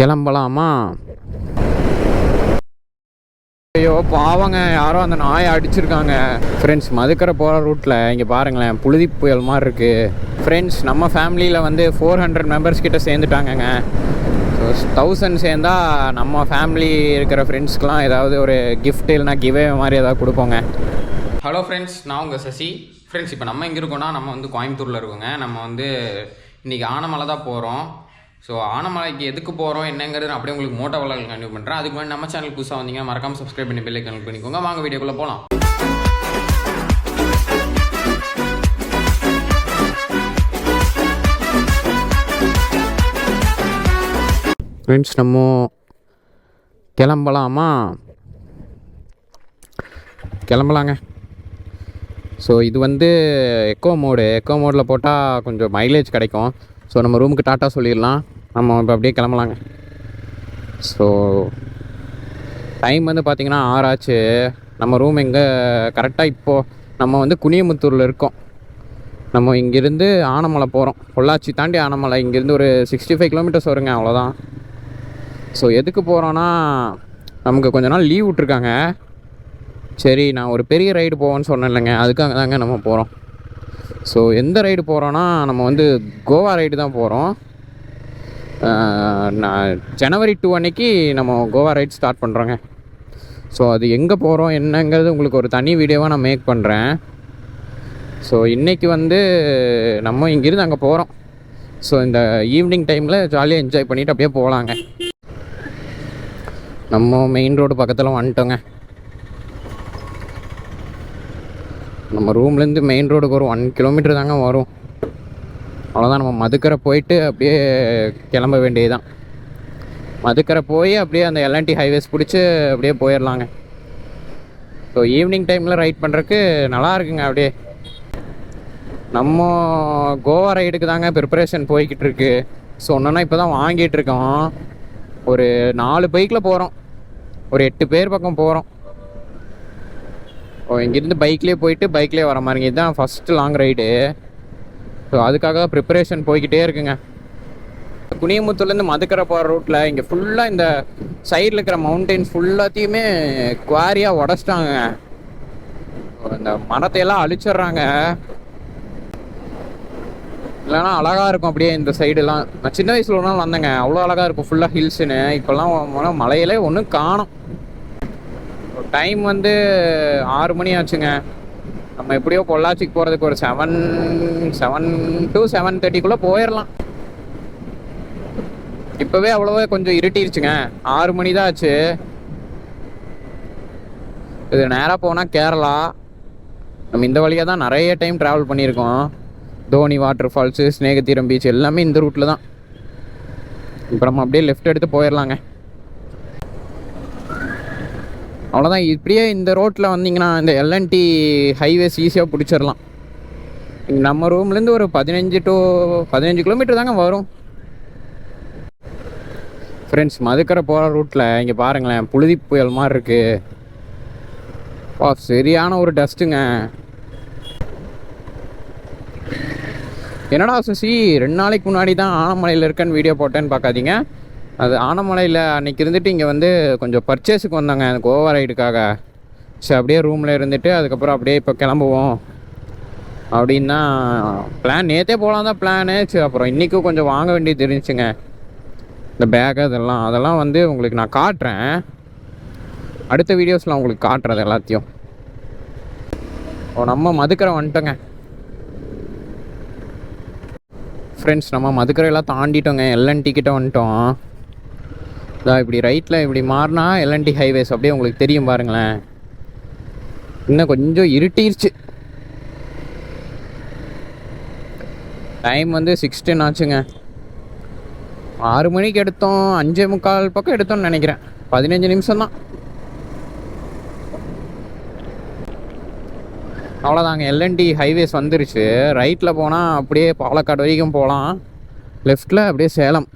கிளம்பலாமா? ஐயோ பாவங்க, யாரோ அந்த நாயை அடிச்சிருக்காங்க ஃப்ரெண்ட்ஸ். மதுக்கரை போகிற ரூட்டில் இங்கே பாருங்களேன், புழுதி புயல் மாதிரி இருக்குது ஃப்ரெண்ட்ஸ். நம்ம ஃபேமிலியில் வந்து 400 மெம்பர்ஸ் கிட்ட சேர்ந்துட்டாங்கங்க. ஸோ 1000 சேர்ந்தால் நம்ம ஃபேமிலி இருக்கிற ஃப்ரெண்ட்ஸ்க்கெலாம் ஏதாவது ஒரு கிஃப்ட் இல்லைனா கிவே மாதிரி ஏதாவது கொடுப்போங்க. ஹலோ ஃப்ரெண்ட்ஸ், நான் உங்கள் சசி ஃப்ரெண்ட்ஸ். இப்போ நம்ம எங்கே இருக்கோன்னா, நம்ம வந்து கோயம்புத்தூரில் இருக்கோங்க. நம்ம வந்து இன்றைக்கி ஆனமலை தான் போகிறோம். ஸோ ஆனமலைக்கு எதுக்கு போகிறோம் என்னங்கிறது நான் அப்படியே உங்களுக்கு மோட்டோ வளர்கள் கண்டினியூ பண்ணுறேன். அதுக்கு முன்னாடி நம்ம சேனல் புதுசாக வந்தீங்கன்னா மறக்காமல் சப்ஸ்கிரைப் பண்ணி பெல் ஐகான் கிளிக் பண்ணிக்கோங்க. வாங்க வீடியோக்குள்ளே போகலாம். ஃப்ரெண்ட்ஸ், நம்ம கிளம்பலாமா? கிளம்பலாங்க. ஸோ இது வந்து எக்கோ மோடில் போட்டால் கொஞ்சம் மைலேஜ் கிடைக்கும். ஸோ நம்ம ரூமுக்கு டாட்டா சொல்லிடலாம். நம்ம இப்போ அப்படியே கிளம்பலாங்க. ஸோ டைம் வந்து பார்த்திங்கன்னா 6 ஆச்சு. நம்ம ரூம் எங்கே கரெக்டாக இப்போது நம்ம வந்து குனியமுத்தூரில் இருக்கோம். நம்ம இங்கேருந்து ஆனமலை போகிறோம். பொள்ளாச்சி தாண்டி ஆனமலை, இங்கேருந்து ஒரு 65 கிலோமீட்டர்ஸ் வருங்க, அவ்வளோதான். ஸோ எதுக்கு போகிறோன்னா, நமக்கு கொஞ்ச நாள் லீவ் விட்ருக்காங்க. சரி, நான் ஒரு பெரிய ரைடு போவேன்னு சொன்னேன் இல்லைங்க, அதுக்காக தாங்க நம்ம போகிறோம். ஸோ எந்த ரைடு போகிறோன்னா, நம்ம வந்து கோவா ரைடு தான் போகிறோம். நான் ஜனவரி 2 அன்னைக்கு நம்ம கோவா ரைட் ஸ்டார்ட் பண்ணுறோங்க. ஸோ அது எங்கே போகிறோம் என்னங்கிறது உங்களுக்கு ஒரு தனி வீடியோவாக நான் மேக் பண்ணுறேன். ஸோ இன்றைக்கி வந்து நம்ம இங்கேருந்து அங்கே போகிறோம். ஸோ இந்த ஈவினிங் டைமில் ஜாலியாக என்ஜாய் பண்ணிவிட்டு அப்படியே போகலாங்க. நம்ம மெயின் ரோடு பக்கத்தில் வந்துட்டோங்க. நம்ம ரூம்லேருந்து மெயின் ரோடுக்கு ஒரு 1 கிலோமீட்டர் தாங்க வரும், அவ்வளோதான். நம்ம மதுக்கரை போயிட்டு அப்படியே கிளம்ப வேண்டியது தான். மதுக்கரை போய் அப்படியே அந்த எல்என்டி ஹைவேஸ் பிடிச்சி அப்படியே போயிடலாங்க. ஸோ ஈவினிங் டைமில் ரைட் பண்ணுறதுக்கு நல்லா இருக்குங்க. அப்படியே நம்ம கோவா ரைடுக்கு தாங்க ப்ரிப்பரேஷன் போய்கிட்டு இருக்கு. ஸோ ஒன்றுனா இப்போ தான் வாங்கிட்டு இருக்கோம். ஒரு 4 பைக்கில் போகிறோம், ஒரு 8 பேர் பக்கம் போகிறோம். இங்கேருந்து பைக்லேயே போயிட்டு பைக்லேயே வர மாதிரிங்க. இதுதான் ஃபஸ்ட்டு லாங் ரைடு. ஸோ அதுக்காக தான் ப்ரிப்பரேஷன் போய்கிட்டே இருக்குங்க. குனியமுத்தூர்லேருந்து மதுக்கரை போகிற ரூட்டில் இங்கே ஃபுல்லாக இந்த சைடில் இருக்கிற மவுண்டெயின்ஸ் ஃபுல்லாத்தையுமே குவாரியாக உடச்சிட்டாங்க. இந்த மரத்தையெல்லாம் அழிச்சிட்றாங்க. இல்லைனா அழகாக இருக்கும் அப்படியே இந்த சைடுலாம். நான் சின்ன வயசில் ஒரு நாள் வந்தேங்க, அவ்வளோ அழகாக இருக்கும் ஃபுல்லாக ஹில்ஸுன்னு. இப்போல்லாம் மலையிலே ஒன்றும் காணும். டைம் வந்து 6 மணி ஆச்சுங்க. நம்ம எப்படியோ பொள்ளாச்சிக்கு போகிறதுக்கு ஒரு 7 to 7:30 போயிடலாம். இப்போவே அவ்வளோவா கொஞ்சம் இருட்டிருச்சுங்க. 6 மணி தான் ஆச்சு. இது நேராக போனால் கேரளா. நம்ம இந்த வழியாக தான் நிறைய டைம் ட்ராவல் பண்ணியிருக்கோம். Dhoni water falls, Snehatheeram beach எல்லாமே இந்த ரூட்டில் தான். இப்போ நம்ம அப்படியே லெஃப்ட் எடுத்து போயிடலாங்க. அவ்வளோதான். இப்படியே இந்த ரோட்டில் வந்தீங்கன்னா இந்த எல்என்டி ஹைவேஸ் ஈஸியாக பிடிச்சிடலாம். நம்ம ரூம்லேருந்து ஒரு 15 கிலோமீட்டர் தாங்க வரும் ஃப்ரெண்ட்ஸ். மதுக்கரை போகிற ரூட்டில் இங்கே பாருங்களேன், புழுதி புயல் மாதிரி இருக்குது. சரியான ஒரு டஸ்ட்டுங்க. என்னடா சசி, 2 நாளைக்கு முன்னாடி தான் ஆனமலையில் இருக்கேன்னு வீடியோ போட்டேன்னு பார்க்காதீங்க. அது ஆனமலையில் அன்றைக்கி இருந்துட்டு இங்கே வந்து கொஞ்சம் பர்ச்சேஸுக்கு வந்தாங்க கோவா ரைடுக்காக. சரி, அப்படியே ரூமில் இருந்துட்டு அதுக்கப்புறம் அப்படியே இப்போ கிளம்புவோம் அப்படின்னு தான் பிளான். நேற்றே போகலாம் தான் பிளானு. சரி, அப்புறம் இன்றைக்கும் கொஞ்சம் வாங்க வேண்டியது இருந்துச்சுங்க. இந்த பேக்கு அதெல்லாம் வந்து உங்களுக்கு நான் காட்டுறேன். அடுத்த வீடியோஸில் உங்களுக்கு காட்டுறது எல்லாத்தையும். நம்ம மதுக்கரை வந்துட்டோங்க ஃப்ரெண்ட்ஸ். நம்ம மதுக்கரையெல்லாம் தாண்டிட்டோங்க, எல்என்டி கிட்ட வந்துட்டோம். இதான் இப்படி ரைட்டில் இப்படி மாறினா எல்என்டி ஹைவேஸ் அப்படியே உங்களுக்கு தெரியும் பாருங்களேன். இன்னும் கொஞ்சம் இருட்டிருச்சு. டைம் வந்து 6:10 ஆச்சுங்க. 6 மணிக்கு எடுத்தோம், 5:45 பக்கம் எடுத்தோம்னு நினைக்கிறேன். 15 நிமிஷம் தான். அவ்வளோதாங்க, எல்என்டி ஹைவேஸ் வந்துருச்சு. ரைட்டில் போனால் அப்படியே பாலக்காடு வரைக்கும் போகலாம். லெஃப்டில் அப்படியே சேலம்.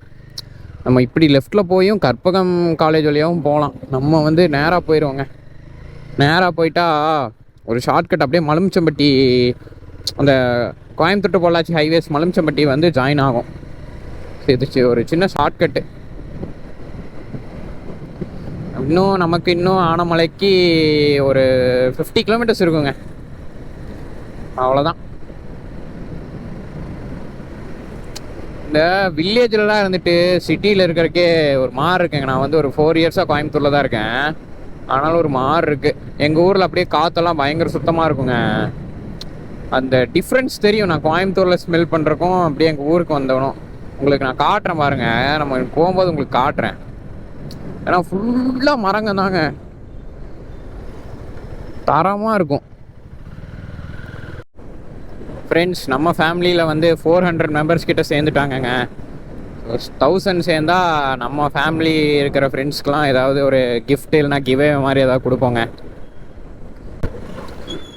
நம்ம இப்படி லெஃப்டில் போயும் கற்பகம் காலேஜ் வழியாகவும் போகலாம். நம்ம வந்து நேராக போயிடுவோங்க. நேராக போயிட்டா ஒரு ஷார்ட்கட் அப்படியே மலுமிச்சம்பட்டி, அந்த கோயம்புத்தூர் பொள்ளாச்சி ஹைவேஸ் மலுமிச்சம்பட்டி வந்து ஜாயின் ஆகும். இது ஒரு சின்ன ஷார்ட்கட்டு. இன்னும் ஆனமலைக்கு ஒரு 50 கிலோமீட்டர்ஸ் இருக்குங்க, அவ்வளோதான். இந்த வில்லேஜ்லலாம் இருந்துட்டு சிட்டியில் இருக்கிறக்கே ஒரு மாறு இருக்குங்க. நான் வந்து ஒரு 4 இயர்ஸாக கோயம்புத்தூரில் தான் இருக்கேன். ஆனாலும் ஒரு மாறு இருக்குது. எங்கள் ஊரில் அப்படியே காற்றெல்லாம் பயங்கர சுத்தமாக இருக்குங்க. அந்த டிஃப்ரென்ஸ் தெரியும். நான் கோயம்புத்தூரில் ஸ்மெல் பண்ணுறக்கும் அப்படியே எங்கள் ஊருக்கு வந்தவனும் உங்களுக்கு நான் காட்டுறேன் பாருங்கள். நம்ம போகும்போது உங்களுக்கு காட்டுறேன். ஏன்னா ஃபுல்லாக மரங்க தாங்க, தரமாக இருக்கும். ஃப்ரெண்ட்ஸ், நம்ம ஃபேமிலியில் வந்து 400 மெம்பர்ஸ் கிட்ட சேர்ந்துட்டாங்கங்க. 1000 சேர்ந்தா நம்ம ஃபேமிலி இருக்கிற ஃப்ரெண்ட்ஸ்க்கெலாம் ஏதாவது ஒரு கிஃப்ட் இல்லைனா கிவே மாதிரி ஏதாவது கொடுப்போங்க.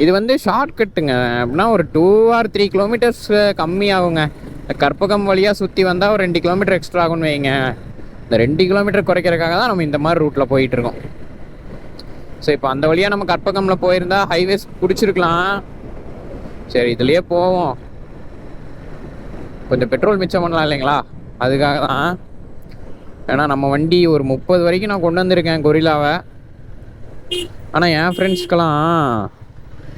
இது வந்து ஷார்ட்கட்டுங்க. அப்படின்னா ஒரு 2 or 3 கிலோமீட்டர்ஸ் கம்மி ஆகுங்க. கற்பகம் வழியாக சுற்றி வந்தால் ஒரு 2 கிலோமீட்டர் எக்ஸ்ட்ரா ஆகும்னு வைங்க. இந்த 2 கிலோமீட்டர் குறைக்கிறதுக்காக தான் நம்ம இந்த மாதிரி ரூட்டில் போயிட்டுருக்கோம். ஸோ இப்போ அந்த வழியாக நம்ம கற்பகமில் போயிருந்தா ஹைவேஸ் பிடிச்சிருக்கலாம். சரி, இதுலேயே போவோம், கொஞ்சம் பெட்ரோல் மிச்சம் பண்ணலாம் இல்லைங்களா, அதுக்காக தான். ஏன்னா நம்ம வண்டி ஒரு 30 வரைக்கும் நான் கொண்டு வந்திருக்கேன் கொரில்லாவை. ஆனால் என் ஃப்ரெண்ட்ஸ்க்கெல்லாம்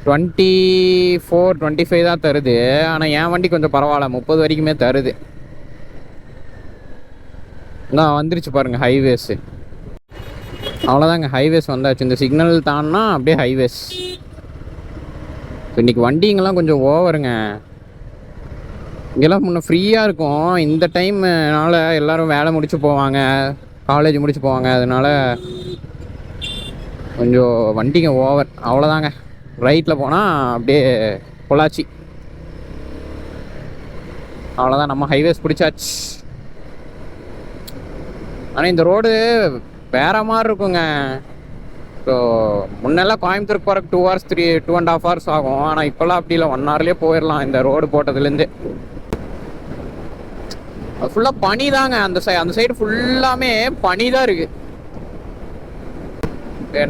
24, 25 தான் தருது. ஆனால் என் வண்டி கொஞ்சம் பரவாயில்ல, 30 வரைக்குமே தருது. நான் வந்துருச்சு பாருங்கள் ஹைவேஸு. அவ்வளோதாங்க, ஹைவேஸ் வந்தாச்சு. இந்த சிக்னல் தான்னா அப்படியே ஹைவேஸ். இன்றைக்கி வண்டிங்கெல்லாம் கொஞ்சம் ஓவருங்க. இங்கெல்லாம் முன்னே ஃப்ரீயாக இருக்கும். இந்த டைம்னால எல்லோரும் வேலை முடிச்சு போவாங்க, காலேஜ் முடிச்சு போவாங்க. அதனால் கொஞ்சம் வண்டிங்க ஓவர். அவ்வளோதாங்க. ரைட்டில் போனால் அப்படியே பொள்ளாச்சி. அவ்வளோதான், நம்ம ஹைவேஸ் பிடிச்சாச்சு. ஆனால் இந்த ரோடு வேறு மாதிரி இருக்குங்க. ஸோ முன்னெல்லாம் கோயம்புத்தூருக்கு போகிறக்கு 2 hours 2.5 hours ஆகும். ஆனால் இப்போல்லாம் அப்படி இல்லை, 1 hourலேயே போயிடலாம் இந்த ரோடு போட்டதுலேருந்து. அது ஃபுல்லாக பனி தாங்க. அந்த சைடு ஃபுல்லாமே பனி தான் இருக்குது.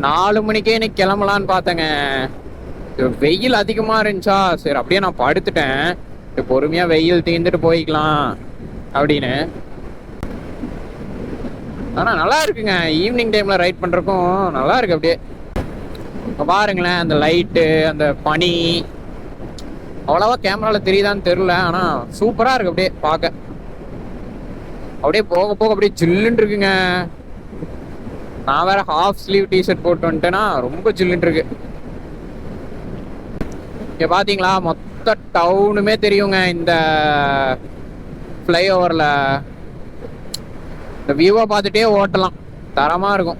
4 மணிக்கே இன்னைக்கு கிளம்பலான்னு பார்த்தேங்க. வெயில் அதிகமாக இருந்துச்சா, சரி அப்படியே நான் படுத்துட்டேன். பொறுமையாக வெயில் தீர்ந்துட்டு போய்க்கலாம் அப்படின்னு. ஆனால் நல்லா இருக்குங்க, ஈவினிங் டைமில் ரைட் பண்ணுறக்கும் நல்லா இருக்கு. அப்படியே இப்போ பாருங்களேன், அந்த லைட்டு, அந்த பனி அவ்வளோவா கேமராவில் தெரியுதான்னு தெரில. ஆனால் சூப்பராக இருக்குது அப்படியே பார்க்க. அப்படியே போக போக அப்படியே ஜில்லுன்னு இருக்குங்க. நான் வேற ஹாஃப் ஸ்லீவ் டிஷர்ட் போட்டு வந்துட்டேன்னா ரொம்ப ஜில்லுன்னு இருக்கு. இங்கே பார்த்தீங்களா, மொத்த டவுனுமே தெரியுங்க இந்த ஃப்ளைஓவரில். இந்த வியூவை பார்த்துட்டே ஓட்டலாம், தரமாக இருக்கும்.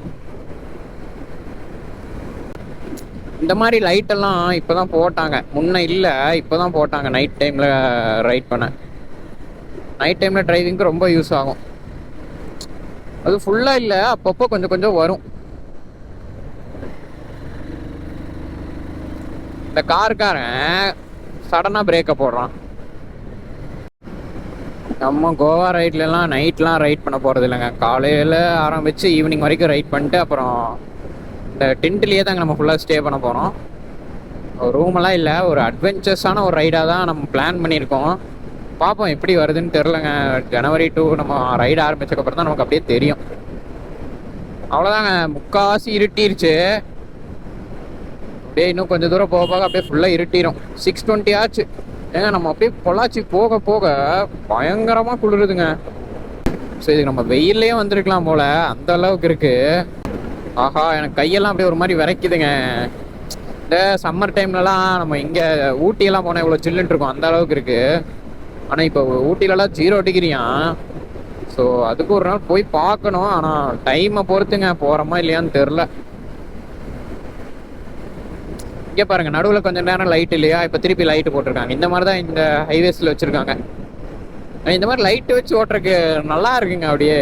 இந்த மாதிரி லைட்டெல்லாம் இப்போ தான் போட்டாங்க, முன்ன இல்லை, இப்போ தான் போட்டாங்க. நைட் டைமில் ரைட் பண்ண, நைட் டைமில் டிரைவிங்க்கு ரொம்ப யூஸ் ஆகும். அது ஃபுல்லாக இல்லை, அப்பப்போ கொஞ்சம் கொஞ்சம் வரும். இந்த காருக்காரன் சடனாக பிரேக்கை போடுறான். நம்ம கோவா ரைட்லலாம் நைட்லாம் ரைட் பண்ண போகிறது இல்லைங்க. காலையில் ஆரம்பித்து ஈவினிங் வரைக்கும் ரைட் பண்ணிட்டு அப்புறம் இந்த டென்ட்லேயே தாங்க நம்ம ஃபுல்லாக ஸ்டே பண்ண போகிறோம். ரூமெல்லாம் இல்லை, ஒரு அட்வென்ச்சர்ஸான ஒரு ரைடாக தான் நம்ம பிளான் பண்ணியிருக்கோம். பார்ப்போம் எப்படி வருதுன்னு தெரிலங்க. January 2 நம்ம ரைடு ஆரம்பிச்சதுக்கப்புறம் தான் நமக்கு அப்படியே தெரியும். அவ்வளோதாங்க, முக்கால்வாசி இருட்டிருச்சு. அப்படியே இன்னும் கொஞ்சம் தூரம் போக போக அப்படியே ஃபுல்லாக இருட்டிடும். 6:20 ஆச்சு. ஏங்க நம்ம அப்படியே பொள்ளாச்சி போக போக பயங்கரமாக குளிருதுங்க. ஸோ இதுக்கு நம்ம வெயிலே வந்திருக்கலாம் போல், அந்த அளவுக்கு இருக்குது. ஆஹா, எனக்கு கையெல்லாம் அப்படியே ஒரு மாதிரி விரைக்குதுங்க. இந்த சம்மர் டைம்லலாம் நம்ம இங்கே ஊட்டியெல்லாம் போனால் இவ்வளோ சில்லுன்னு இருக்கும், அந்த அளவுக்கு இருக்குது. ஆனால் இப்போ ஊட்டிலலாம் 0 டிகிரியாம். ஸோ அதுக்கு ஒரு நாள் போய் பார்க்கணும். ஆனால் டைமை பொறுத்துங்க, போகிறோமா இல்லையான்னு தெரில. இங்கே பாருங்கள், நடுவில் கொஞ்சம் நேரம் லைட் இல்லையா, இப்போ திருப்பி லைட்டு போட்டிருக்காங்க. இந்த மாதிரி தான் இந்த ஹைவேஸில் வச்சுருக்காங்க. இந்த மாதிரி லைட்டு வச்சு ஓட்டுறதுக்கு நல்லா இருக்குங்க. அப்படியே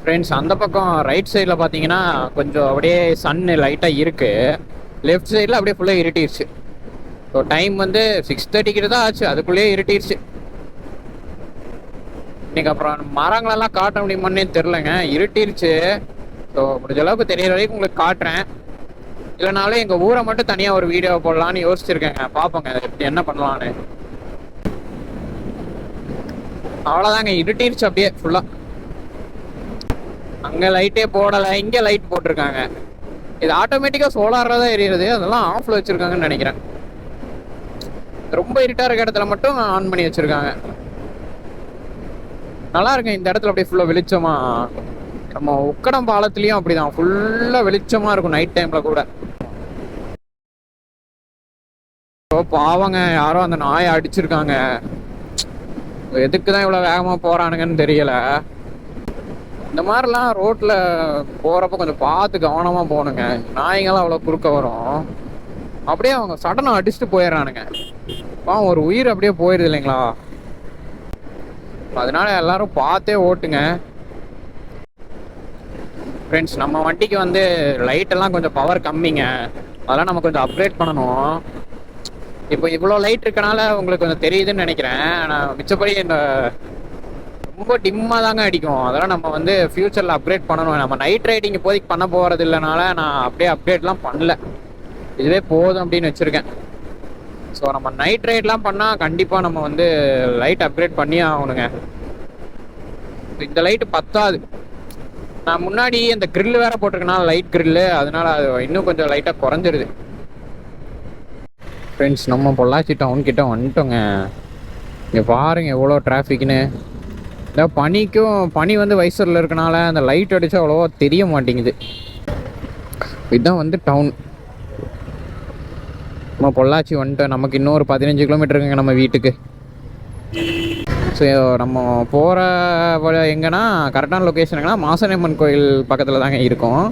ஃப்ரெண்ட்ஸ், அந்த பக்கம் ரைட் சைடில் பார்த்தீங்கன்னா கொஞ்சம் அப்படியே சன்னு லைட்டாக இருக்குது. லெஃப்ட் சைடில் அப்படியே ஃபுல்லாக இருட்டிடுச்சு. ஸோ டைம் வந்து 6:30 கிட்ட தான் ஆச்சு, அதுக்குள்ளேயே இருட்டிடுச்சு. இன்னைக்கு அப்புறம் மரங்களெல்லாம் காட்ட முடியுமான்னே தெரிலங்க, இருட்டிருச்சு. ஸோ முடிஞ்ச அளவுக்கு தெரியற வரைக்கும் உங்களுக்கு காட்டுறேன். இல்லைனாலும் எங்கள் ஊரை மட்டும் தனியாக ஒரு வீடியோ போடலான்னு யோசிச்சிருக்கேங்க. பார்ப்போங்க என்ன பண்ணலான்னு. அவ்வளோதாங்க, இருட்டிருச்சு அப்படியே ஃபுல்லாக. அங்கே லைட்டே போடலை, இங்கே லைட் போட்டிருக்காங்க. இது ஆட்டோமேட்டிக்காக சோலாரில் தான் எரியுது, அதெல்லாம் ஆஃபில் வச்சுருக்காங்கன்னு நினைக்கிறேன். ரொம்ப இருட்டாக இருக்க இடத்துல மட்டும் ஆன் பண்ணி வச்சுருக்காங்க. நல்லா இருக்கு இந்த இடத்துல அப்படியே ஃபுல்லாக வெளிச்சமா. நம்ம உக்கடம் பாலத்துலேயும் அப்படிதான் ஃபுல்லாக வெளிச்சமாக இருக்கும் நைட் டைமில் கூட. பாவங்க, யாரோ அந்த நாயை அடிச்சிருக்காங்க. எதுக்கு தான் இவ்வளோ வேகமாக போகிறானுங்கன்னு தெரியல. இந்த மாதிரிலாம் ரோட்டில் போகிறப்ப கொஞ்சம் பார்த்து கவனமாக போகணுங்க. நாய்ங்களாம் அவ்வளோ குறுக்க வரும், அப்படியே அவங்க சடனாக அடிச்சுட்டு போயிடுறானுங்க. ஒரு உயிர் அப்படியே போயிடுது இல்லைங்களா. அதனால எல்லாரும் பார்த்தே ஓட்டுங்க ஃப்ரெண்ட்ஸ். நம்ம வண்டிக்கு வந்து லைட்டெல்லாம் கொஞ்சம் பவர் கம்மிங்க, அதெல்லாம் நம்ம கொஞ்சம் அப்கிரேட் பண்ணணும். இப்போ இவ்வளோ லைட் இருக்கனால உங்களுக்கு கொஞ்சம் தெரியுதுன்னு நினைக்கிறேன். ஆனால் மிச்சப்படி இந்த ரொம்ப டிம்மாக தாங்க அடிக்கும். அதெல்லாம் நம்ம வந்து ஃப்யூச்சரில் அப்கிரேட் பண்ணணும். நம்ம நைட் ரைடிங் இப்போதைக்கு பண்ண போகிறது இல்லைனால நான் அப்படியே அப்கிரேட்லாம் பண்ணல, இதுவே போதும் அப்படின்னு வச்சுருக்கேன். ஸோ நம்ம நைட் ரைட்லாம் பண்ணால் கண்டிப்பாக நம்ம வந்து லைட் அப்கிரேட் பண்ணியே ஆகணுங்க. இந்த லைட்டு பத்தாது. நான் முன்னாடி அந்த கிரில் வேற போட்டிருக்கனால லைட் கிரில்லு, அதனால அது இன்னும் கொஞ்சம் லைட்டாக குறைஞ்சிருது. ஃப்ரெண்ட்ஸ், நம்ம பொள்ளாச்சி டவுன் கிட்ட வந்துட்டோங்க. இங்கே பாருங்கள் எவ்வளோ டிராஃபிக்னு. இந்த பனி வந்து வைசரில் இருக்கனால அந்த லைட் அடித்தா அவ்வளோவா தெரிய மாட்டேங்குது. இதுதான் வந்து டவுன். நம்ம பொள்ளாச்சி வந்துட்டோம். நமக்கு இன்னும் ஒரு 15 கிலோமீட்டர் இருக்குங்க நம்ம வீட்டுக்கு. ஸோ நம்ம போகிற எங்கன்னா கரெக்டான லொக்கேஷன் எங்கன்னா மாசாணியம்மன் கோயில் பக்கத்தில் தாங்க இருக்கும்.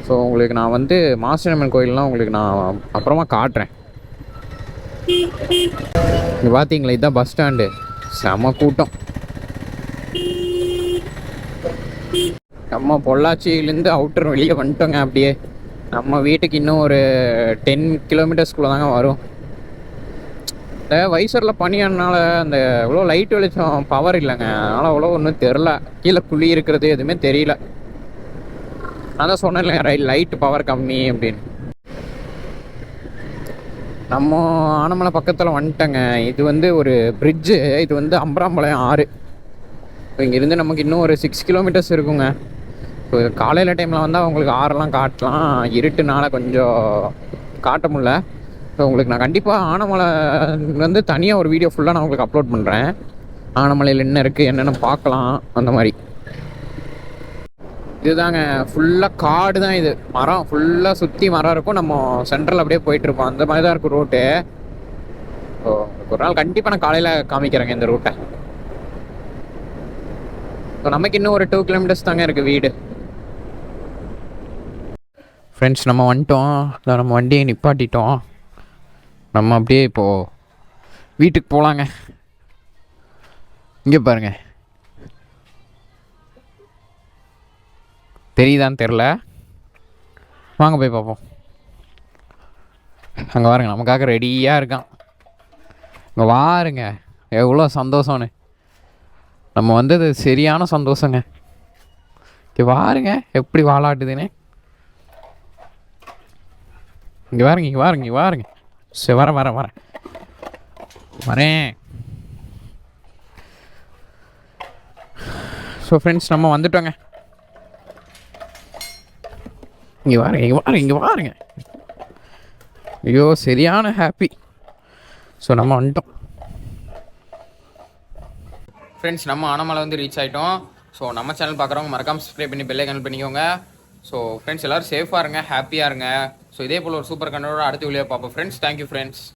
ஸோ உங்களுக்கு நான் வந்து மாசாணியம்மன் கோயிலெலாம் உங்களுக்கு நான் அப்புறமா காட்டுறேன். இங்கே பார்த்தீங்களா, இதுதான் பஸ் ஸ்டாண்டு. செம கூட்டம். நம்ம பொள்ளாச்சியிலேருந்து அவுட்டர் வெளியே வந்துட்டோங்க. அப்படியே நம்ம வீட்டுக்கு இன்னும் ஒரு 10 கிலோமீட்டர்ஸ்குள்ளே தாங்க வரும். இந்த வைசரில் பனியானால அந்த இவ்வளோ லைட் வெளிச்சம் பவர் இல்லைங்க, அதனால் அவ்வளோ ஒன்றும் தெரில. கீழே குழி இருக்கிறது எதுவுமே தெரியல. நான் தான் சொன்னேன் இல்லைங்க, லைட்டு பவர் கம்மி அப்படின்னு. நம்ம ஆனமலை பக்கத்தில் வந்துட்டேங்க. இது வந்து ஒரு பிரிட்ஜு. இது வந்து அம்பராம்பாளையம் ஆறு. இங்கேருந்து நமக்கு இன்னும் ஒரு 6 கிலோமீட்டர்ஸ் இருக்குங்க. இப்போ காலையில் டைமில் வந்தால் உங்களுக்கு ஆறெல்லாம் காட்டலாம், இருட்டுனால கொஞ்சம் காட்ட முடியல. ஸோ உங்களுக்கு நான் கண்டிப்பாக ஆனமலை வந்து தனியாக ஒரு வீடியோ ஃபுல்லாக நான் உங்களுக்கு அப்லோட் பண்ணுறேன். ஆனமலையில் என்ன இருக்குது என்னென்னு பார்க்கலாம் அந்த மாதிரி. இதுதாங்க ஃபுல்லாக காடு தான். இது மரம் ஃபுல்லாக சுற்றி மரம் இருக்கும். நம்ம சென்ட்ரல் அப்படியே போயிட்டுருப்போம், அந்த மாதிரி தான் இருக்கும் ரூட்டு. ஸோ ஒரு நாள் கண்டிப்பாக நான் காலையில் காமிக்கிறேங்க இந்த ரூட்டை. ஸோ நமக்கு இன்னும் ஒரு 2 கிலோமீட்டர்ஸ் தாங்க இருக்குது வீடு. ஃப்ரெண்ட்ஸ், நம்ம வந்துட்டோம். நம்ம வண்டியை நிப்பாட்டிட்டோம். நம்ம அப்படியே இப்போது வீட்டுக்கு போகலாங்க. இங்கே பாருங்க, தெரியுதான்னு தெரில, வாங்க போய் பார்ப்போம். அங்கே பாருங்க, நமக்காக ரெடியாக இருக்கான். இங்கே பாருங்க எவ்வளோ சந்தோஷம்னு. நம்ம வந்தது சரியான சந்தோஷங்க. இங்கே பாருங்க எப்படி வாலாட்டுதுன்னு. இங்கே பாருங்க, இங்கே பாருங்க, இங்கே பாருங்க. சரி, வரேன். ஸோ ஃப்ரெண்ட்ஸ், நம்ம வந்துட்டோங்க. இங்கே பாருங்க. ஐயோ, சரியான ஹாப்பி. ஸோ நம்ம வந்துட்டோம் ஃப்ரெண்ட்ஸ். நம்ம ஆனமலை வந்து ரீச் ஆகிட்டோம். ஸோ நம்ம சேனல் பார்க்குறவங்க மறக்காமல் சப்ஸ்கிரைப் பண்ணி பெல் ஐகான் பண்ணிக்கோங்க. ஸோ ஃப்ரெண்ட்ஸ், எல்லோரும் சேஃபாக இருங்க, ஹாப்பியாக இருங்க. ஸோ இதே போல் ஒரு சூப்பர் கண்டோட அடுத்த வீடியோ பார்ப்போம் ஃப்ரெண்ட்ஸ். Thank you friends.